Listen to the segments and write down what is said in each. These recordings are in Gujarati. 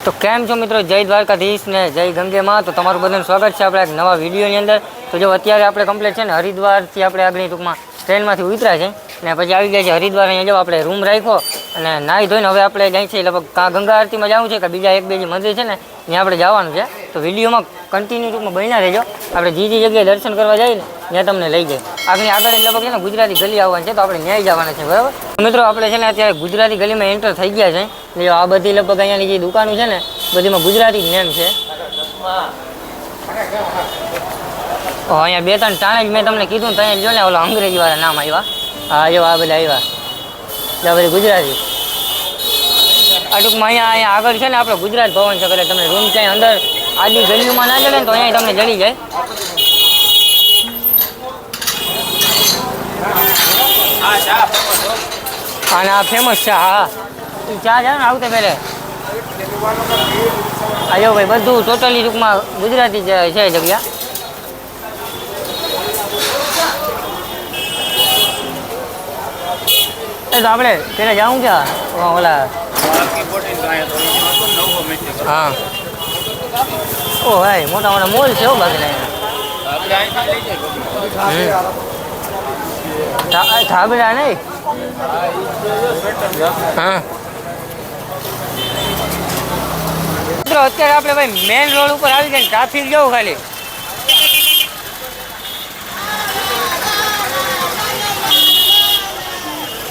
તો કેમ છો મિત્રો, જય દ્વારકાધીશ ને જય ગંગે માં। તો તમારું બધાનું સ્વાગત છે આપણા એક નવા વિડીયોની અંદર। તો જો અત્યારે આપણે કમ્પ્લીટ છે ને હરિદ્વારથી આપણે આગળ ટૂંકમાં ટ્રેનમાંથી ઉતર્યા છે ને પછી આવી ગયા છે હરિદ્વાર। અહીંયા જો આપણે રૂમ રાખ્યો અને નાહી ધોઈને હવે આપણે જાય છે લગભગ કાં ગંગા આરતીમાં જવું છે કે બીજા એક બે જે મંદિર છે ને ત્યાં આપણે જવાનું છે। તો વિડીયોમાં કન્ટિન્યુ ટૂંકમાં બન્યા રહેજો। આપણે જે જગ્યાએ દર્શન કરવા જઈએ ને ત્યાં તમને લઈ જાય। આગળ લગભગ છે ને ગુજરાતી ગલી આવવાની છે, તો આપણે ન્યાય જવાના છે, બરાબર। મિત્રો આપણે છે ને અત્યારે ગુજરાતી ગલીમાં એન્ટર થઈ ગયા છે। જો આ બધી લગભગ અહીંયાની જે દુકાનો છે ને બધીમાં ગુજરાતી નેમ છે। અહીંયા બે ત્રણ ટાણે જ મેં તમને કીધું તો અહીંયા જો ને ઓલા અંગ્રેજી વાળા નામ આવ્યા। હા જો આ બધા આવ્યા, આ બધી ગુજરાતી। આ ટૂંકમાં અહીંયા આગળ છે ને આપણે ગુજરાત ભવન છે, એટલે તમને રૂમ ક્યાંય અંદર આડી ગલીઓમાં ના જડે ને તો અહીંયા તમને જડી જાય। અને આ ફેમસ છે, હા એ ચા છે ને આવતે પહેલે આયો ભાઈ બધું ટોટલી ટૂંકમાં ગુજરાતી છે જગ્યા। એ તો આપણે પેલા જાઉં છે ઓલા, હા ઓ ભાઈ મોટા મોટા મોલ છે બાકી થાબડા નહીં, હા મિત્રો અત્યારે આપણે ભાઈ મેઇન રોડ ઉપર આવી જાય, ટ્રાફિક જવું ખાલી।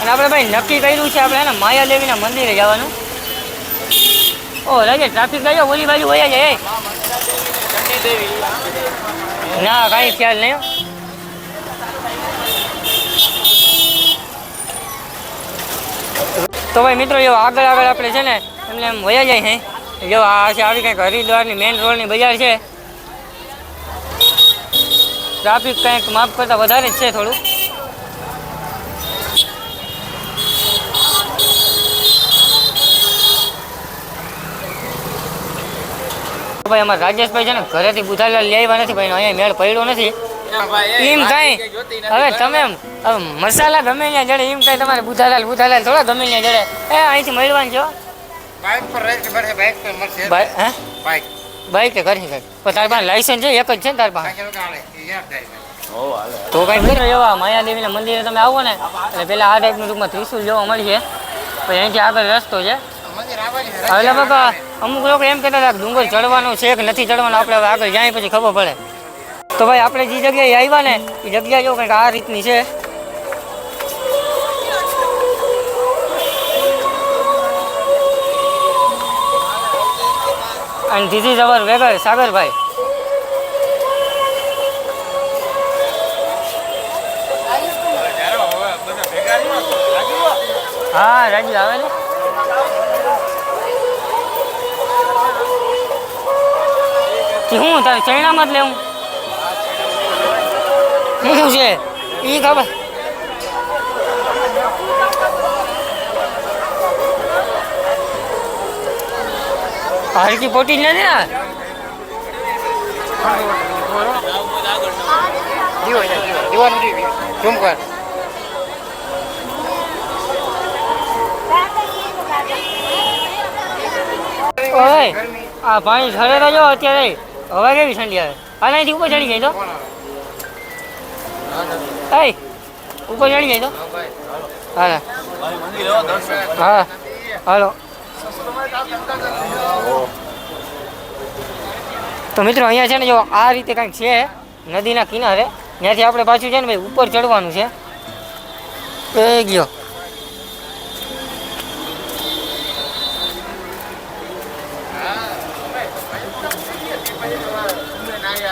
અને આપણે ભાઈ નક્કી કર્યું છે આપણે ને માયાદેવીના મંદિરે જવાનું। ઓ લાગે ટ્રાફિક ગયો ઓલી બાજુ વયા જાય, ના કાંઈ ખ્યાલ નહીં। તો ભાઈ મિત્રો જો આગળ આપણે છે ને એમને એમ વયા જાય છે। જો આ છે આવી કંઈક હરિદ્વારની મેઇન રોડની બજાર છે। ટ્રાફિક કંઈક માપ કરતાં વધારે જ છે થોડું। ભાઈ અમારા રાજેશભાઈ છે ને ઘરેથી બુધાલાલ લઈ આવ્યા નથી ભાઈ, અહીંયા મેળ પડ્યો નથી એમ કાંઈ। હવે તમે મસાલા ગમે ત્યાં જડે એમ કાંઈ તમારે બુધાલાલ થોડા ગમે ત્યાં જડે, એ અહીંથી મળવાનું છો બાઈક કે કરી શકાય પણ તારી પાસે લાયસન્સ છે એક જ છે ને તારી પાસે? તો કંઈક મિત્રો એવા માયાદેવીના મંદિરે તમે આવો ને એટલે પેલા આ ટાઈપનું ટૂંકમાં ત્રિશુલ જોવા મળશે, પછી અહીંથી આગળ રસ્તો છે। હવે લગભગ અમુક લોકો એમ કહેતા હતા ડુંગર ચડવાનો છે કે નથી ચડવાનો, આપણે હવે આગળ જાય પછી ખબર પડે। તો ભાઈ આપણે જે જગ્યાએ આવ્યા ને એ જગ્યા જો કંઈક આ રીતની છે। અને ધીસ ઇઝ અવર વેગર સાગરભાઈ। હા રાજુ આવે ને હું તારે ચૈણામાં જ લેવું શું છે એ ખબર? હરકી પોટી જ નથી ને આ પાણી ઝરે જો અત્યારે હવા કેવી ઠંડી આવે। હાલ અહીંથી ઉપર ચડી જાય તો ઉપર ચડી જાય તો હા હા હાલો। તો મિત્રો અહીંયા છે ને જો આ રીતે કંઈક છે નદીના કિનારે, ત્યાંથી આપણે પાછું છે ને ભાઈ ઉપર ચડવાનું છે। એ ગયો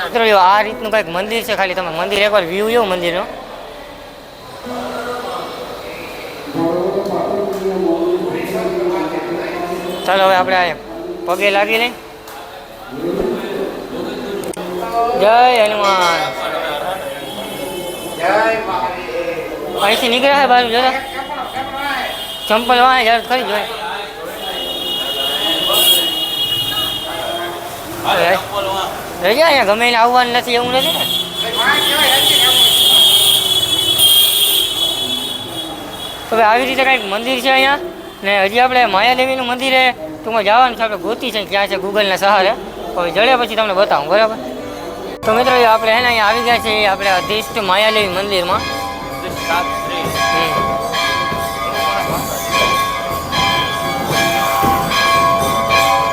મિત્રો જો આ રીતનું કંઈક મંદિર છે, ખાલી તમે મંદિર એકવાર વ્યૂ જો મંદિરનો। ચાલો હવે આપણે આ પગે લાગી લઈ। જય હનુમાન। અહીંથી નીકળ્યા છે બાજુ જરા ચંપલ વાળા યાર કરી જોઈએ। રજા અહીંયા ગમે એને આવવાનું નથી એવું નથી ને? હવે આવી રીતે કંઈક મંદિર છે અહીંયા ને હજી આપણે માયાદેવીનું મંદિરે ટૂંકમાં જવાનું છે આપણે ગોતી છે ક્યાં છે ગૂગલના સહારે. હવે જડ્યા પછી તમને બતાવું બરાબર. તો મિત્રો આપણે હે ને અહીંયા આવી ગયા છીએ આપણે અધિષ્ઠ માયાદેવી મંદિરમાં.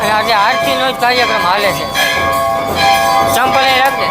અને આજે આરતીનો જ કાર્યક્રમ હાલે છે. ચંપલ અહીં રાખજે.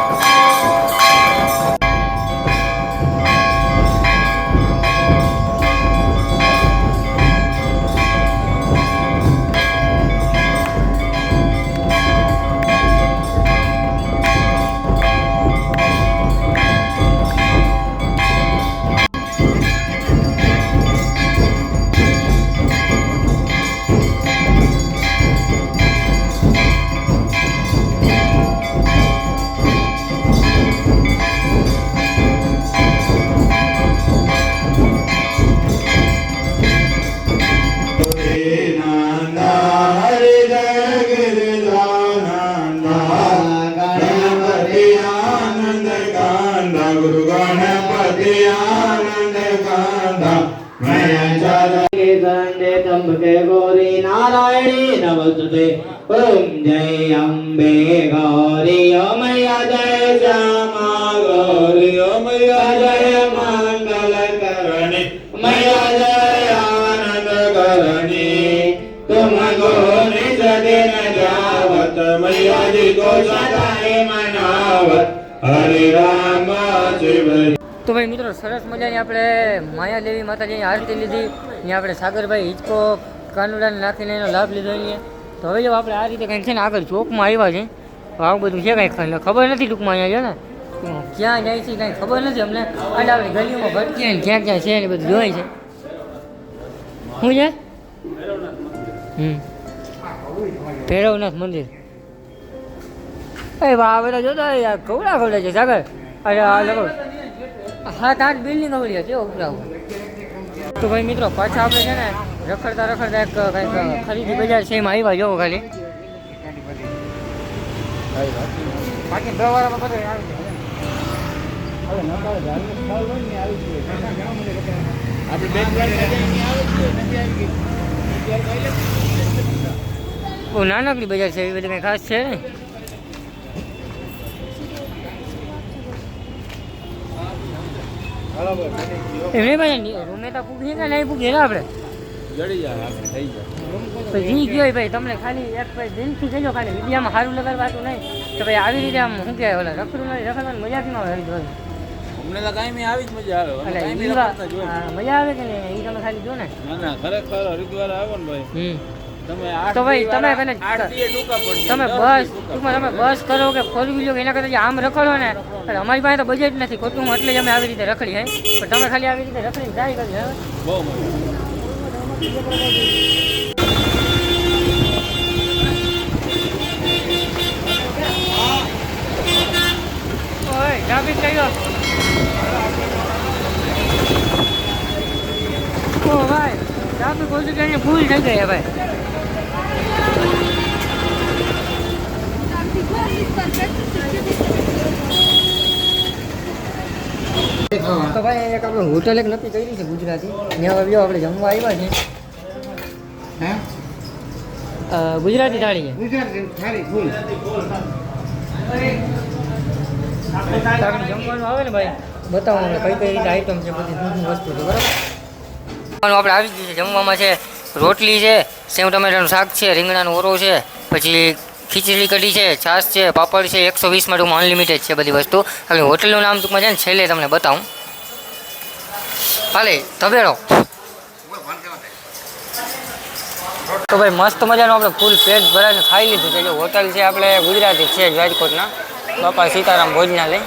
गुरु गणपति आनंद कांदा मैं तंबके गौरी नारायणी नमस्ते ओम जय अम्बे गौरी मैया जय श्यामा गौरी मैया जय मंगल करणी मैया जय आनंद करणी तुम गौरी सदिन जावत मैया जी को सदाई मनावत हरे राम शिव. તો ભાઈ મિત્રો સરસ મજાની આપણે માયાદેવી માતાજીની આરતી લીધી. અહીંયા આપણે સાગરભાઈ હિચકો કાનુડાને નાખીને એનો લાભ લીધો અહીંયા. તો હવે જો આપણે આ રીતે કંઈક છે ને આગળ ચોકમાં આવ્યા છે. આવું બધું છે કંઈક ખબર નથી ટૂંકમાં અહીંયા છે ને ક્યાં જાય છે કાંઈ ખબર નથી અમને. અને આપણે ગલીઓમાં ભટકીએ ને ક્યાં ક્યાં છે ને બધું જોઈ છે. શું છે? ભૈરવનાથ મંદિર. એ વાહ બધા જોતા કવડા કવડા છે સાગર. અરે આ લોકો 7-8 બિલ્ડિંગ અવળી હતી ઉપરાવ. તો ભાઈ મિત્રો પાછા આપણે છે ને રખડતા રખડતા એક કંઈક ખરીદી બજાર છે એમાં આવ્યા જોવો ખાલી. બાકી દવારામાં બધું બહુ નાનકડી બજાર છે એવી બધી કંઈ ખાસ છે ને. એમને ભાઈ રૂમે તો પૂગીએ કે નહીં પૂગીએ ને આપણે જી ગયો ભાઈ તમને ખાલી એક ભાઈ દિલથી કહેજો ખાલી વિડીયામાં સારું લગાડવાતું નહીં તો ભાઈ આવી રીતે આમ શું કહેવાય ઓલા રખડવાની મજા કેમ આવે હરિદ્વાર? અમને તો કાંઈ આવી જ મજા આવે. મજા આવે કે નહીં એ તમે ખાલી જો ને. ના ખરેખર હરિદ્વાર આવો ને ભાઈ તો ભાઈ તમે બસ કરો કે ફોર વ્હીલર એના કરતા આમ રખડો ને અમારી પાસે તો બજેટ નથી ખોટું એટલે જ અમે આવી રીતે રખડી હે પણ તમે ખાલી આવી રીતે રખડી ટ્રાય કરજો. બહુ ટ્રાફિક થઈ ગયો. ઓ ભાઈ ટ્રાફિક ઓછી કરીને ફૂલ થઈ ગઈ ભાઈ. તો ભાઈ એક આપણે હોટલ એક નક્કી કરી છે ગુજરાતી ત્યાં આવ્યો આપણે જમવા આવ્યા છે. ગુજરાતી થાળી છે. જમવાનું આવે ને ભાઈ બતાવો અમને કઈ કઈ રીતે આઈટમ છે બધી શું વસ્તુ છે બરાબર. આપણે આવી ગયું છે જમવામાં છે રોટલી છે સેવ ટમેટાનું શાક છે રીંગણાનો ઓરો છે પછી ખીચડી કઢી છે છાશ છે પાપડ છે 120 માં અનલિમિટેડ છે બધી વસ્તુ. હવે હોટલનું નામ ટૂંકમાં છે ને છેલ્લે તમને બતાવું. હાલે તબેડો. તો ભાઈ મસ્ત મજાનું આપણે ફૂલ પેટ ભરાઈને ખાઈ લીધું છે. જો હોટલ છે આપણે ગુજરાતી છે રાજકોટના બાપા સીતારામ ભોજનાલય.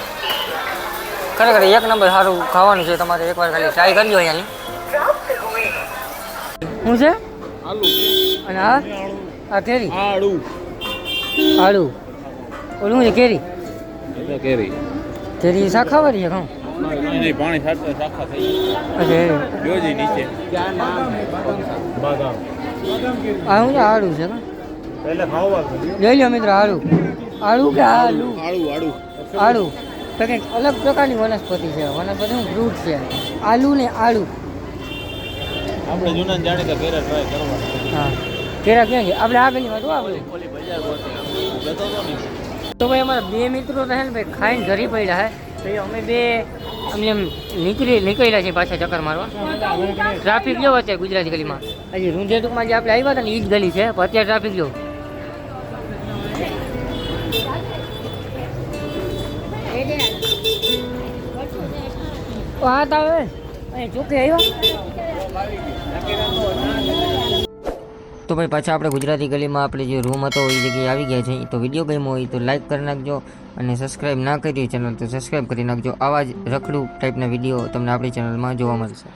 ખરેખર એક નંબર સારું ખાવાનું છે. તમારે એકવાર ખાલી ટ્રાય કરજો અહીંયાની. શું છે? આલુ અને આ કેરી આળુ આળુ ઓલું છે કેરી એટલે કેરી કેરી શાખાવાળી છે ઘઉં નહીં પાણી છાંટતા શાખા થઈ અચ્છા જોજી નીચે ક્યાં નામ બાદામ આ શું છે આળુ છે પહેલા ખાવા જોઈ લો મિત્રો આળુ આળુ કે આલુ આળુ આળુ આળુ તો કંઈક અલગ પ્રકારની વનસ્પતિ છે. વનસ્પતિનું ફ્રૂટ છે આલુ ને આળુ. આપણે જૂના જાણીતા પહેલા ટ્રાય કરવા. હા કેરા ક્યાં છે આપણે આ ગલીમાં તો આપણે તો ભાઈ અમારા બે મિત્રો રહે ને ભાઈ ખાઈને ઘરે પડ્યા હે તો એ અમે બે અમને એમ નીકળ્યા છીએ પાછા ચક્કર મારવા ટ્રાફિક જેવો છે ગુજરાતી ગલીમાં હજી રૂંધે ટૂંકમાં જે આપણે આવ્યા હતા ને એ જ ગલી છે પણ અત્યારે ટ્રાફિક જો હા તો હવે અહીં ચોખ્ખે આવ્યો તો ભાઈ પાછા આપણે ગુજરાતી ગલીમાં આપણે જે રૂમ હતો એ જગ્યાએ આવી ગયા છે તો વિડીયો ગમ્યો હોય તો લાઈક કરી નાખજો અને સબસ્ક્રાઈબ ના કરી ચેનલ તો સબસ્ક્રાઈબ કરી નાખજો આવા જ રખડું ટાઈપના વિડીયો તમને આપણી ચેનલમાં જોવા મળશે